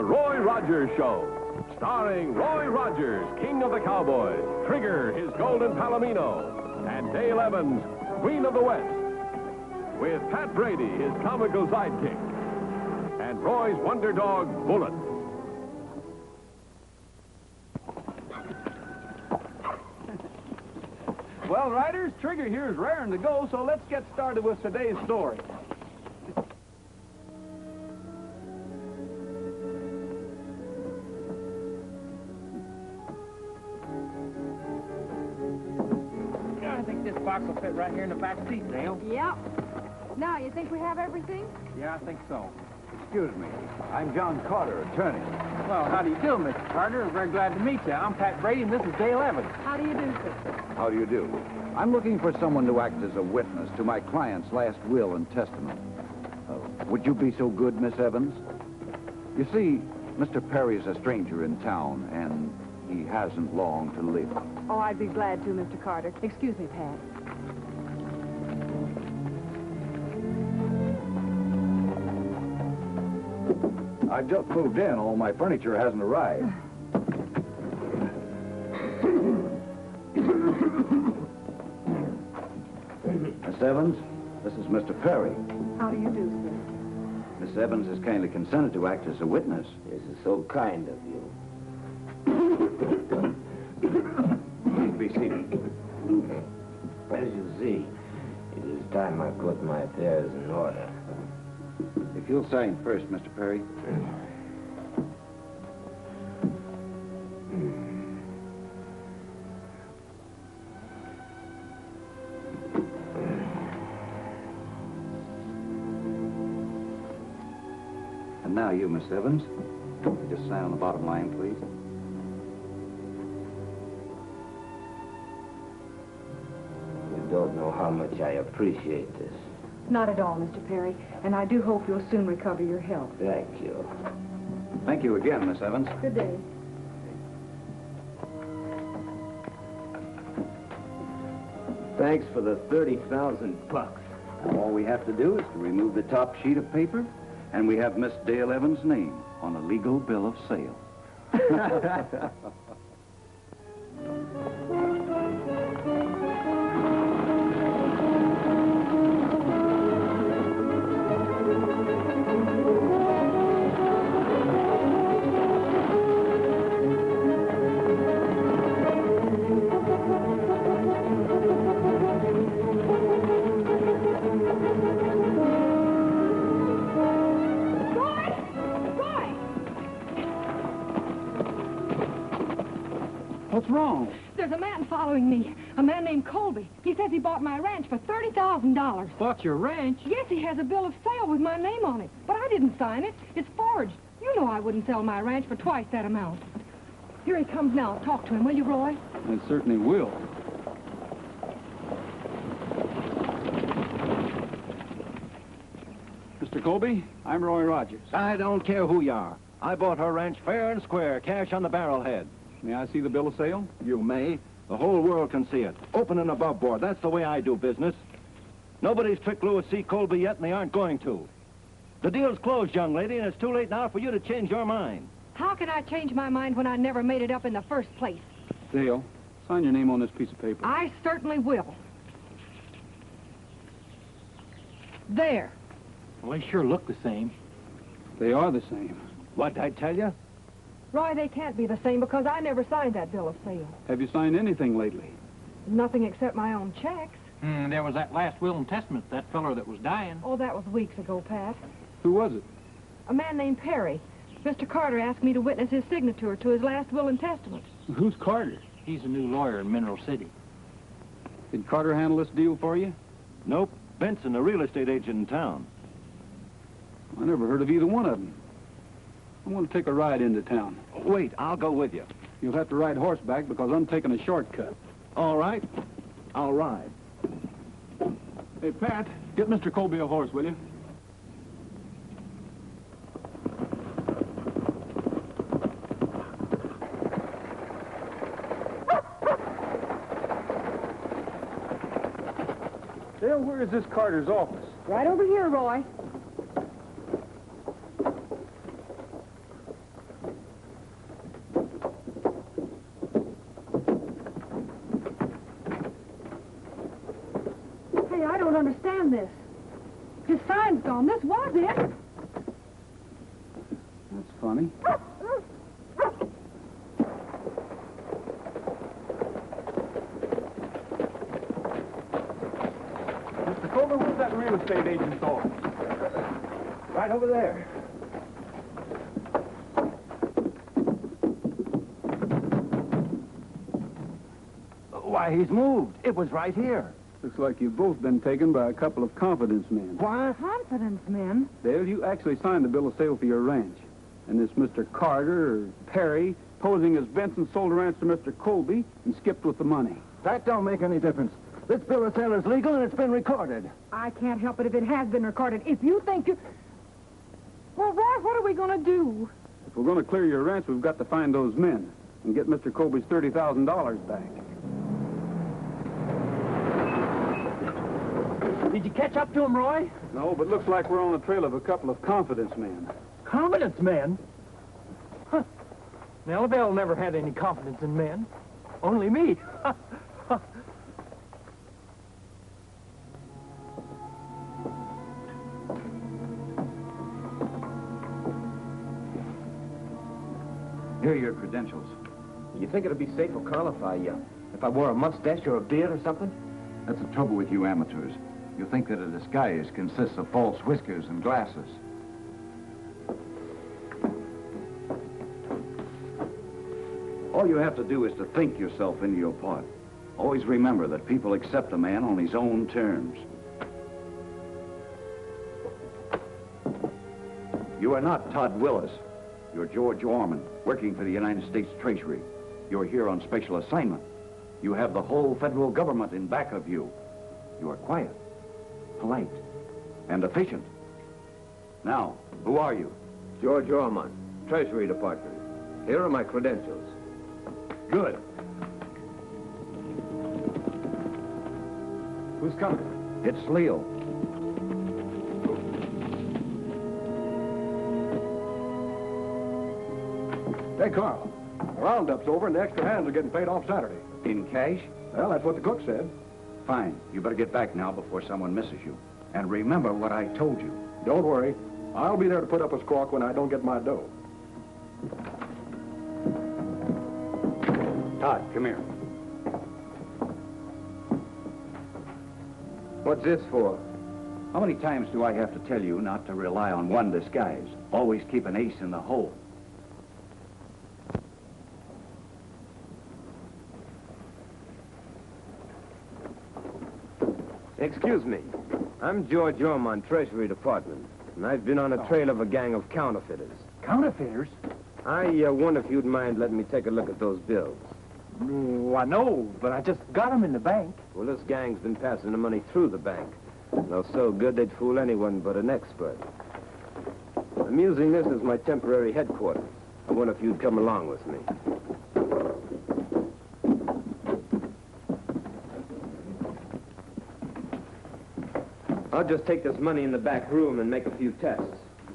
Roy Rogers Show. Starring Roy Rogers, King of the Cowboys, Trigger, his golden Palomino, and Dale Evans, Queen of the West. With Pat Brady, his comical sidekick, and Roy's wonder dog, Bullet. Well, riders, Trigger here is raring to go, so let's get started with today's story. I think this box will fit right here in the back seat, Dale. Yep. Now, you think we have everything? Yeah, I think so. Excuse me. I'm John Carter, attorney. Well, how do you do, Mr. Carter? I'm very glad to meet you. I'm Pat Brady, and this is Dale Evans. How do you do, sir? How do you do? I'm looking for someone to act as a witness to my client's last will and testament. Would you be so good, Miss Evans? You see, Mr. Perry's a stranger in town, and he hasn't long to live. Oh, I'd be glad to, Mr. Carter. Excuse me, Pat. I just moved in. All my furniture hasn't arrived. Miss Evans, this is Mr. Perry. How do you do, sir? Miss Evans has kindly consented to act as a witness. This is so kind of you. Please be seated. As you see, it is time I put my affairs in order. If you'll sign first, Mr. Perry. And now you, Miss Evans. Just sign on the bottom line, please. You don't know how much I appreciate this. Not at all, Mr. Perry. And I do hope you'll soon recover your health. Thank you. Thank you again, Miss Evans. Good day. Thanks for the 30,000 bucks. All we have to do is to remove the top sheet of paper, and we have Miss Dale Evans' name on a legal bill of sale. What's wrong? There's a man following me. A man named Colby. He says he bought my ranch for $30,000. Bought your ranch? Yes, he has a bill of sale with my name on it. But I didn't sign it. It's forged. You know I wouldn't sell my ranch for twice that amount. Here he comes now. Talk to him, will you, Roy? I certainly will. Mr. Colby, I'm Roy Rogers. I don't care who you are. I bought her ranch fair and square, cash on the barrelhead. May I see the bill of sale? You may. The whole world can see it. Open and above board. That's the way I do business. Nobody's tricked Louis C. Colby yet, and they aren't going to. The deal's closed, young lady, and it's too late now for you to change your mind. How can I change my mind when I never made it up in the first place? Dale, sign your name on this piece of paper. I certainly will. There. Well, they sure look the same. They are the same. What'd I tell you? Roy, they can't be the same because I never signed that bill of sale. Have you signed anything lately? Nothing except my own checks. There was that last will and testament, that feller that was dying. Oh, that was weeks ago, Pat. Who was it? A man named Perry. Mr. Carter asked me to witness his signature to his last will and testament. Who's Carter? He's a new lawyer in Mineral City. Did Carter handle this deal for you? Nope. Benson, a real estate agent in town. I never heard of either one of them. I want to take a ride into town. Wait, I'll go with you. You'll have to ride horseback because I'm taking a shortcut. All right. I'll ride. Hey, Pat, get Mr. Colby a horse, will you? Dale, where is this Carter's office? Right over here, Roy. done this? His sign's gone. This was it. That's funny. Mr. Colby, where's that real estate agent's office? Right over there. Why, he's moved. It was right here. Looks like you've both been taken by a couple of confidence men. What? Confidence men. Dale, you actually signed the bill of sale for your ranch. And this Mr. Carter or Perry, posing as Benson, sold the ranch to Mr. Colby and skipped with the money. That don't make any difference. This bill of sale is legal and it's been recorded. I can't help it if it has been recorded. If you think you... Well, Roy, what are we going to do? If we're going to clear your ranch, we've got to find those men and get Mr. Colby's $30,000 back. Did you catch up to him, Roy? No, but looks like we're on the trail of a couple of confidence men. Confidence men? Huh. Nellybelle never had any confidence in men. Only me. Here are your credentials. You think it'd be safe for Carl if I wore a mustache or a beard or something? That's the trouble with you amateurs. You think that a disguise consists of false whiskers and glasses. All you have to do is to think yourself into your part. Always remember that people accept a man on his own terms. You are not Todd Willis. You're George Orman, working for the United States Treasury. You're here on special assignment. You have the whole federal government in back of you. You are quiet, polite, and efficient. Now, who are you? George Orman, Treasury Department. Here are my credentials. Good. Who's coming? It's Leo. Hey, Carl. The roundup's over and the extra hands are getting paid off Saturday. In cash? Well, that's what the cook said. Fine. You better get back now before someone misses you. And remember what I told you. Don't worry. I'll be there to put up a squawk when I don't get my dough. Todd, come here. What's this for? How many times do I have to tell you not to rely on one disguise? Always keep an ace in the hole. Excuse me. I'm George Orman, Treasury Department, and I've been on the trail of a gang of counterfeiters. Counterfeiters? I wonder if you'd mind letting me take a look at those bills. Why, no, but I just got them in the bank. Well, this gang's been passing the money through the bank. They're so good they'd fool anyone but an expert. I'm using this as my temporary headquarters. I wonder if you'd come along with me. I'll just take this money in the back room and make a few tests.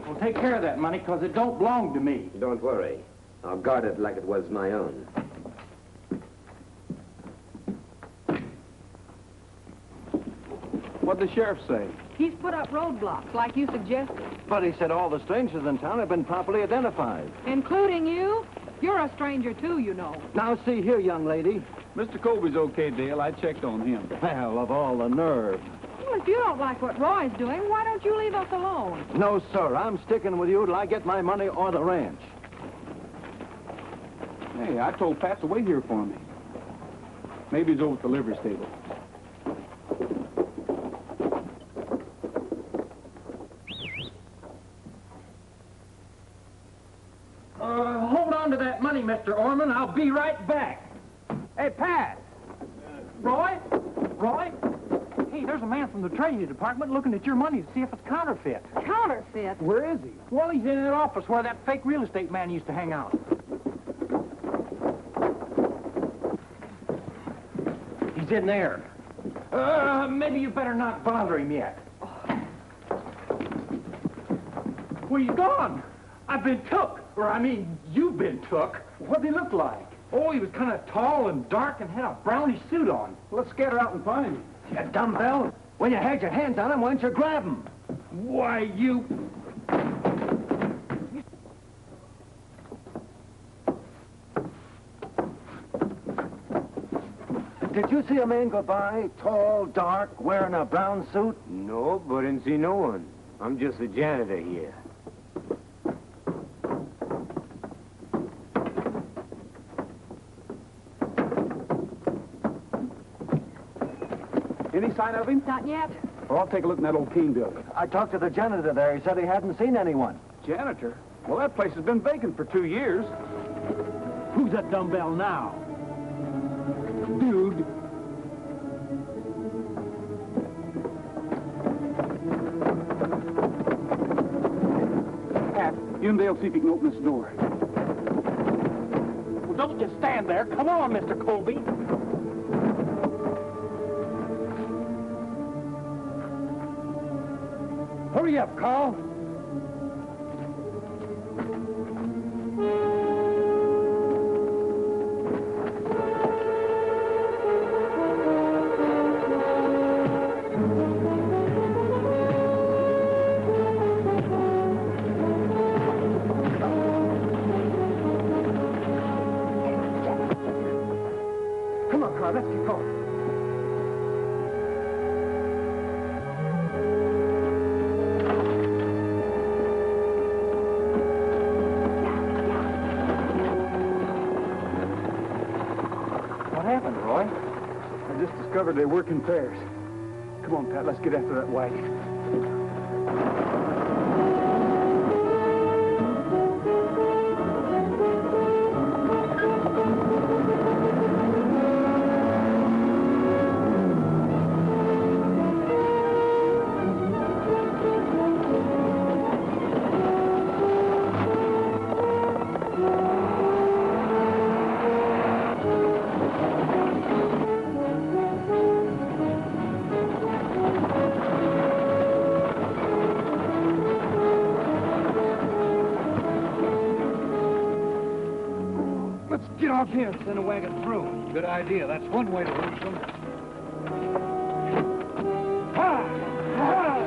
Well, take care of that money, because it don't belong to me. Don't worry. I'll guard it like it was my own. What'd the sheriff say? He's put up roadblocks, like you suggested. But he said all the strangers in town have been properly identified. Including you? You're a stranger, too, you know. Now, see here, young lady. Mr. Colby's okay, Dale. I checked on him. Well, of all the nerve. Well, if you don't like what Roy's doing, why don't you leave us alone? No, sir. I'm sticking with you till I get my money or the ranch. Hey, I told Pat to wait here for me. Maybe he's over at the livery stable. Hold on to that money, Mr. Orman. I'll be right back. Hey, Pat. Roy? Roy? Hey, there's a man from the Treasury Department looking at your money to see if it's counterfeit. Counterfeit? Where is he? Well, he's in that office where that fake real estate man used to hang out. He's in there. Maybe you better not bother him yet. Well, he's gone. I've been took. Or, I mean, you've been took. What'd he look like? Oh, he was kind of tall and dark and had a brownish suit on. Let's scatter out and find him. Yeah, dumbbell. When you had your hands on him, why didn't you grab him? Why, you... Did you see a man go by, tall, dark, wearing a brown suit? No, but didn't see no one. I'm just a janitor here. Any sign of him? Not yet. Well, I'll take a look in that old King building. I talked to the janitor there. He said he hadn't seen anyone. Janitor? Well, that place has been vacant for 2 years. Who's that dumbbell now? Dude. Pat, you and Dale see if you can open this door. Well, don't just stand there. Come on, Mr. Colby. Hurry up, Carl. Come on, Carl, let's keep going. What happened, Roy? I just discovered they work in pairs. Come on, Pat, let's get after that wagon. Let's get off here and send a wagon through. Good idea. That's one way to lose them. Ha! Ha!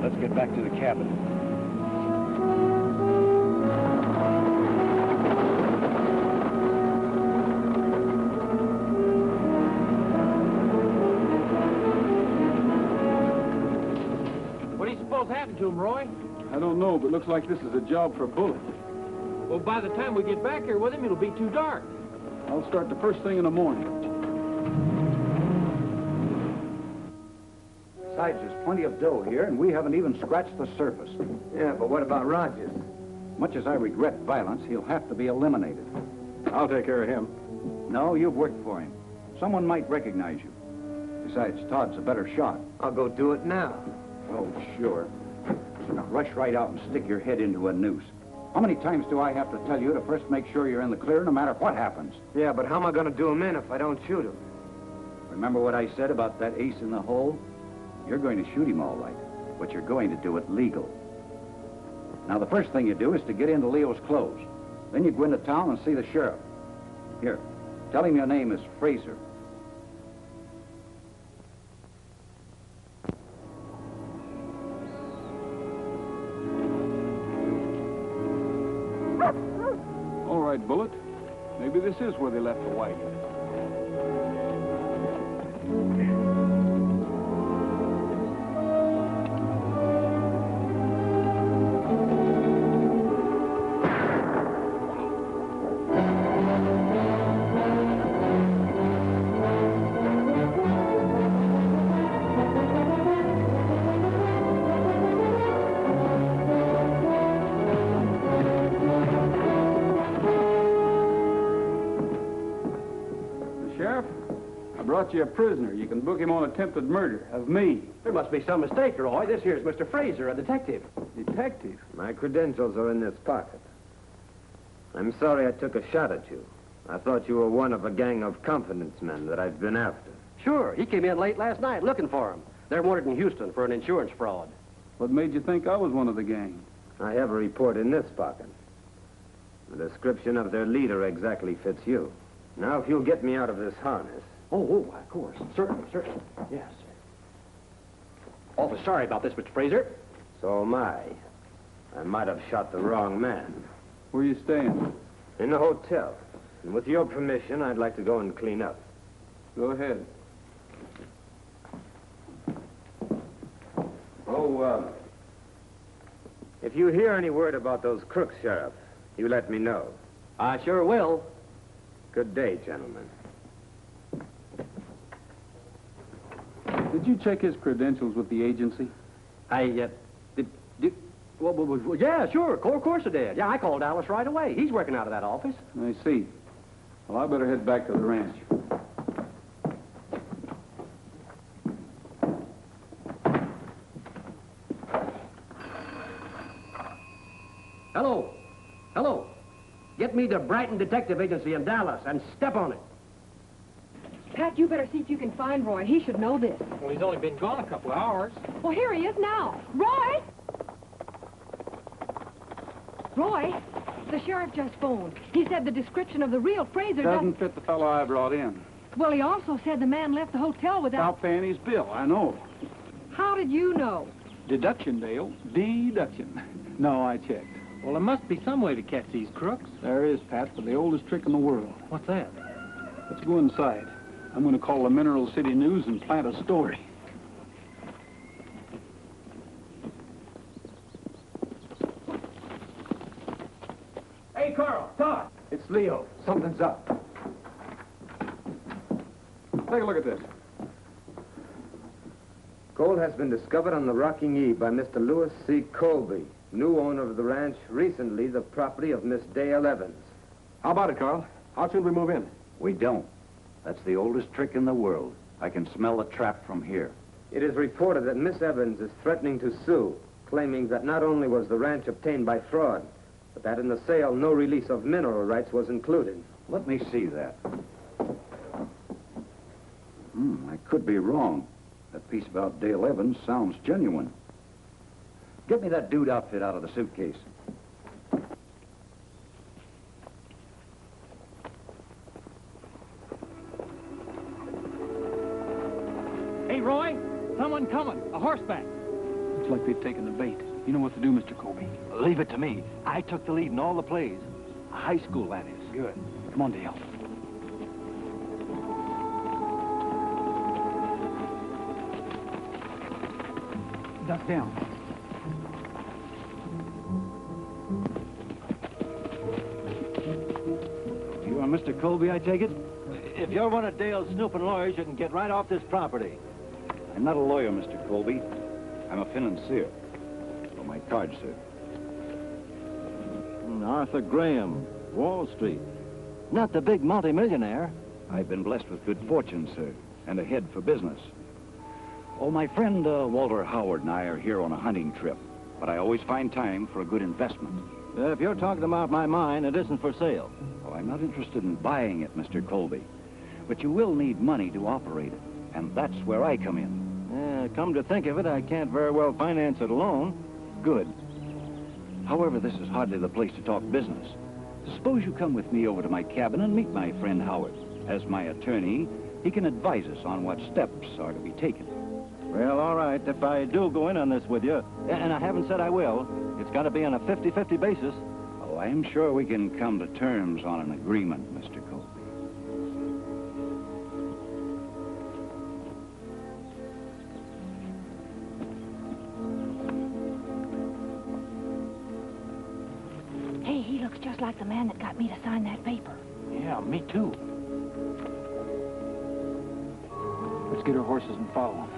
Let's get back to the cabin. What do you suppose happened to him, Roy? I don't know, but looks like this is a job for Bullet. Well, by the time we get back here with him, it'll be too dark. I'll start the first thing in the morning. Besides, there's plenty of dough here, and we haven't even scratched the surface. Yeah, but what about Rogers? Much as I regret violence, he'll have to be eliminated. I'll take care of him. No, you've worked for him. Someone might recognize you. Besides, Todd's a better shot. I'll go do it now. Oh, sure. Now, rush right out and stick your head into a noose. How many times do I have to tell you to first make sure you're in the clear no matter what happens? Yeah, but how am I going to do him in if I don't shoot him? Remember what I said about that ace in the hole? You're going to shoot him all right, but you're going to do it legal. Now, the first thing you do is to get into Leo's clothes. Then you go into town and see the sheriff. Here, tell him your name is Fraser. All right, Bullet. Maybe this is where they left the wagon. Sheriff, I brought you a prisoner. You can book him on attempted murder of me. There must be some mistake, Roy. This here's Mr. Fraser, a detective. Detective? My credentials are in this pocket. I'm sorry I took a shot at you. I thought you were one of a gang of confidence men that I've been after. Sure, he came in late last night looking for him. They're wanted in Houston for an insurance fraud. What made you think I was one of the gang? I have a report in this pocket. The description of their leader exactly fits you. Now, if you'll get me out of this harness. Oh, of course. Certainly. Yes. Awfully sorry about this, Mr. Fraser. So am I. I might have shot the wrong man. Where are you staying? In the hotel. And with your permission, I'd like to go and clean up. Go ahead. Oh, if you hear any word about those crooks, Sheriff, you let me know. I sure will. Good day, gentlemen. Did you check his credentials with the agency? Well, yeah, sure. Of course I did. Yeah, I called Dallas right away. He's working out of that office. I see. Well, I better head back to the ranch. Hello. Get me to Brighton Detective Agency in Dallas and step on it. Pat, you better see if you can find Roy. He should know this. Well, he's only been gone a couple of hours. Well, here he is now. Roy! Roy, the sheriff just phoned. He said the description of the real Fraser Doesn't fit the fellow I brought in. Well, he also said the man left the hotel without... Without paying his bill, I know. How did you know? Deduction, Dale. Deduction. No, I checked. Well, there must be some way to catch these crooks. There is, Pat, but the oldest trick in the world. What's that? Let's go inside. I'm going to call the Mineral City News and plant a story. Hey, Carl, Todd. It's Leo. Something's up. Take a look at this. Gold has been discovered on the Rocking E by Mr. Lewis C. Colby, new owner of the ranch, recently the property of Miss Dale Evans. How about it, Carl? How soon we move in? We don't. That's the oldest trick in the world. I can smell the trap from here. It is reported that Miss Evans is threatening to sue, claiming that not only was the ranch obtained by fraud, but that in the sale no release of mineral rights was included. Let me see that. I could be wrong. That piece about Dale Evans sounds genuine. Get me that dude outfit out of the suitcase. Hey, Roy, someone coming. A horseback. Looks like they've taken the bait. You know what to do, Mr. Colby. Leave it to me. I took the lead in all the plays. High school, that is. Good. Come on, Dale. Duck down. You are Mr. Colby, I take it? If you're one of Dale's snooping lawyers, you can get right off this property. I'm not a lawyer, Mr. Colby. I'm a financier. For my card, sir. Arthur Graham, Wall Street. Not the big multimillionaire. I've been blessed with good fortune, sir, and a head for business. Oh, my friend Walter Howard and I are here on a hunting trip, but I always find time for a good investment. If you're talking about my mine, it isn't for sale. Oh, I'm not interested in buying it, Mr. Colby. But you will need money to operate it, and that's where I come in. Come to think of it, I can't very well finance it alone. Good. However, this is hardly the place to talk business. Suppose you come with me over to my cabin and meet my friend Howard. As my attorney, he can advise us on what steps are to be taken. Well, all right, if I do go in on this with you, and I haven't said I will, it's got to be on a 50-50 basis. Oh, I'm sure we can come to terms on an agreement, Mr. Colby. Hey, he looks just like the man that got me to sign that paper. Yeah, me too. Let's get our horses and follow.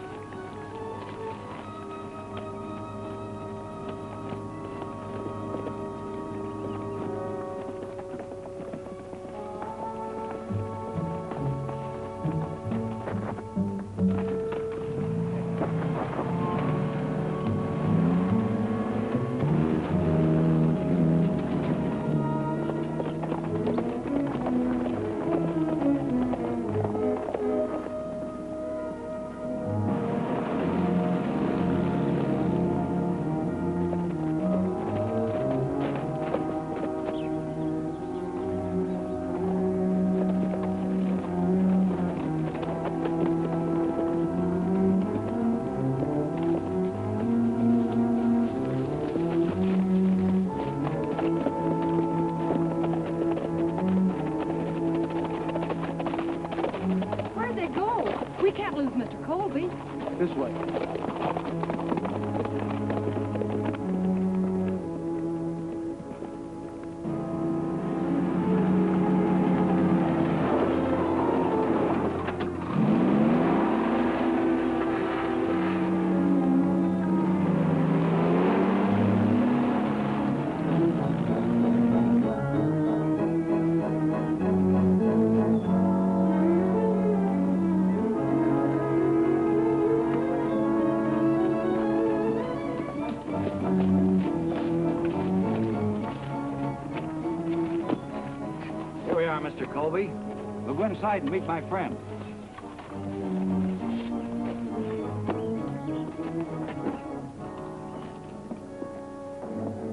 Mr. Colby. We'll go inside and meet my friend.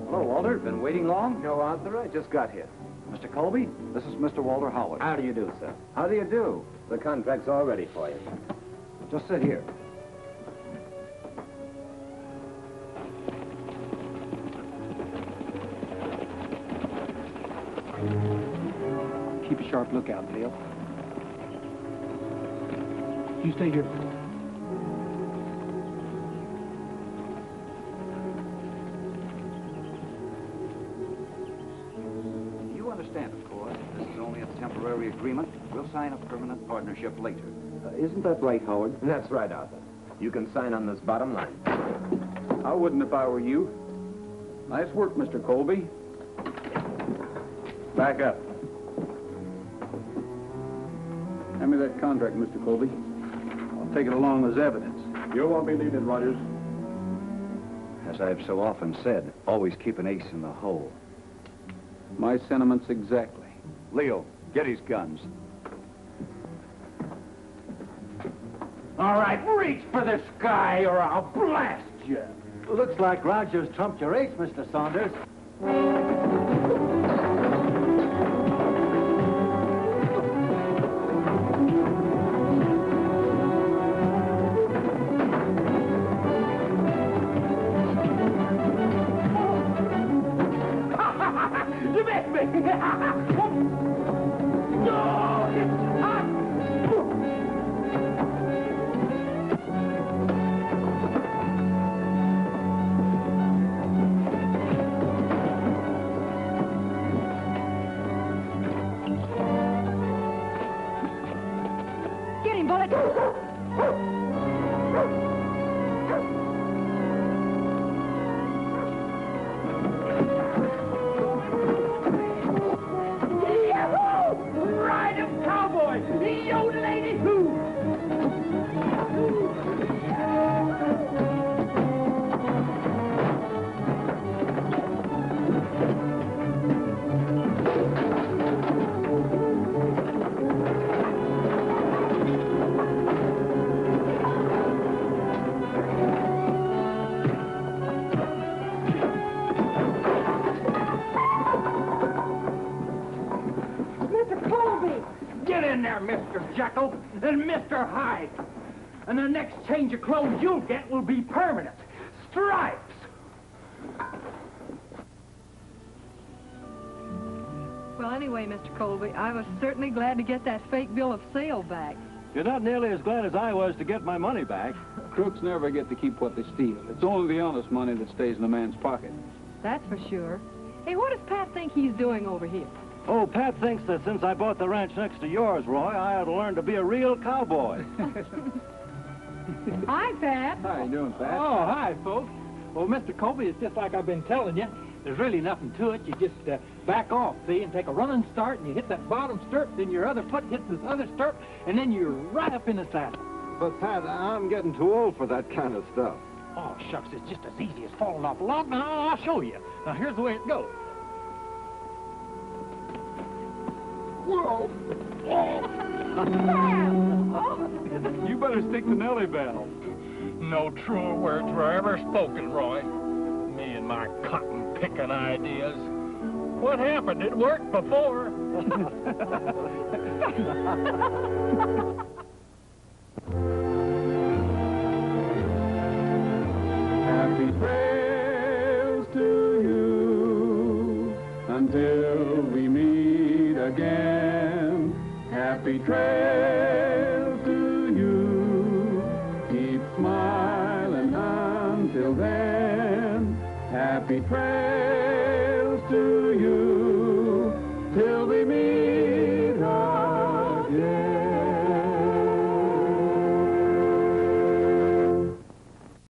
Hello, Walter. Been waiting long? No, Arthur, I just got here. Mr. Colby, this is Mr. Walter Howard. How do you do, sir? How do you do? The contract's all ready for you. Just sit here. Keep a sharp lookout, Dale. You stay here. You understand, of course, this is only a temporary agreement. We'll sign a permanent partnership later. Isn't that right, Howard? That's right, Arthur. You can sign on this bottom line. I wouldn't if I were you. Nice work, Mr. Colby. Back up. Hand me that contract, Mr. Colby. I'll take it along as evidence. You won't be needed, Rogers. As I've so often said, always keep an ace in the hole. My sentiments exactly. Leo, get his guns. All right, reach for the sky or I'll blast you. Looks like Rogers trumped your ace, Mr. Saunders. You missed me! No! It's hot! Get him, Bullet! Ride him, cowboy! Yodelady who? Mr. Colby! Get in there, Mr. Jekyll and Mr. Hyde. And the next change of clothes you'll get will be permanent. Stripes! Well, anyway, Mr. Colby, I was certainly glad to get that fake bill of sale back. You're not nearly as glad as I was to get my money back. Crooks never get to keep what they steal. It's only the honest money that stays in a man's pocket. That's for sure. Hey, what does Pat think he's doing over here? Oh, Pat thinks that since I bought the ranch next to yours, Roy, I ought to learn to be a real cowboy. Hi, Pat. How you doing, Pat? Oh, hi, folks. Well, Mr. Colby, it's just like I've been telling you. There's really nothing to it. You just back off, see, and take a running start, and you hit that bottom stirrup, then your other foot hits this other stirrup, and then you're right up in the saddle. But, Pat, I'm getting too old for that kind of stuff. Oh, shucks, it's just as easy as falling off a log. Now, I'll show you. Now, here's the way it goes. Whoa! You better stick to Nellybelle. No truer words were ever spoken, Roy. Me and my cotton-picking ideas. What happened? It worked before. Happy trails to you until we meet again. Happy trails to you. Keep smiling until then. Happy trails.